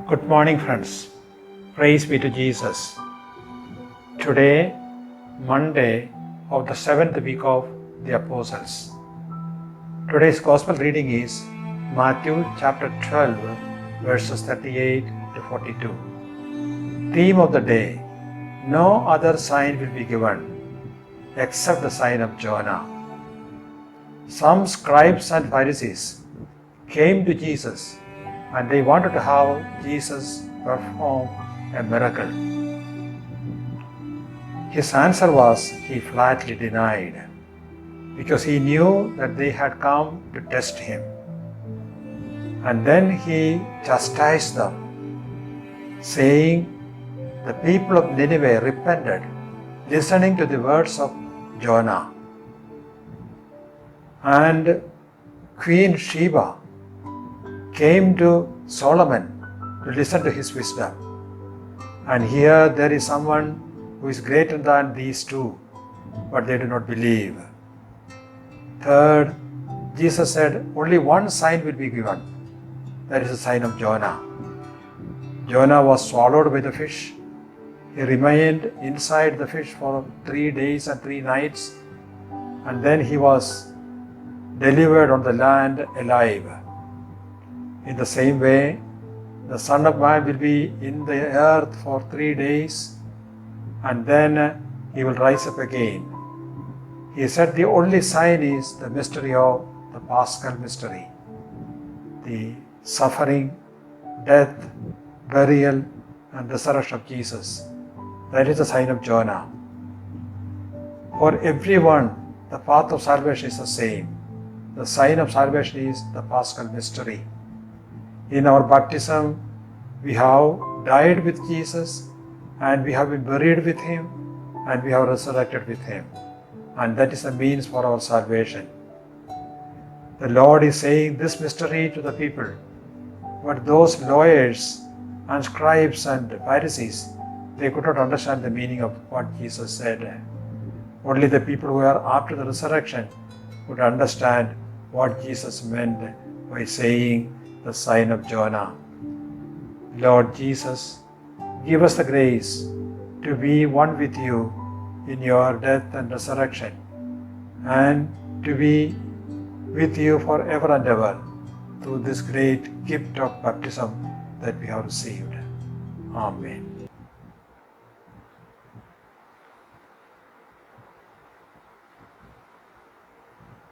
Good morning, friends. Praise be to Jesus. Today, Monday of the 7th week of the Apostles. Today's Gospel reading is Matthew chapter 12, verses 38 to 42. Theme of the day: no other sign will be given except the sign of Jonah. Some scribes and Pharisees came to Jesus and they wanted to have Jesus perform a miracle. His answer was he flatly denied, because he knew that they had come to test him. And then he chastised them, saying, the people of Nineveh repented, listening to the words of Jonah. And Queen Sheba came to Solomon to listen to his wisdom. And here there is someone who is greater than these two, but they do not believe. Third, Jesus said only one sign will be given. That is the sign of Jonah. Jonah was swallowed by the fish. He remained inside the fish for 3 days and 3 nights, and then he was delivered on the land alive. In the same way, the Son of Man will be in the earth for 3 days, and then he will rise up again. He said the only sign is the mystery of the Paschal mystery, the suffering, death, burial, and resurrection of Jesus. That is the sign of Jonah. For everyone, the path of salvation is the same. The sign of salvation is the Paschal mystery. In our baptism, we have died with Jesus, and we have been buried with him, and we have resurrected with him. And that is the means for our salvation. The Lord is saying this mystery to the people, but those lawyers and scribes and Pharisees, they could not understand the meaning of what Jesus said. Only the people who are after the resurrection would understand what Jesus meant by saying the sign of Jonah. Lord Jesus, give us the grace to be one with you in your death and resurrection, and to be with you forever and ever through this great gift of baptism that we have received. Amen.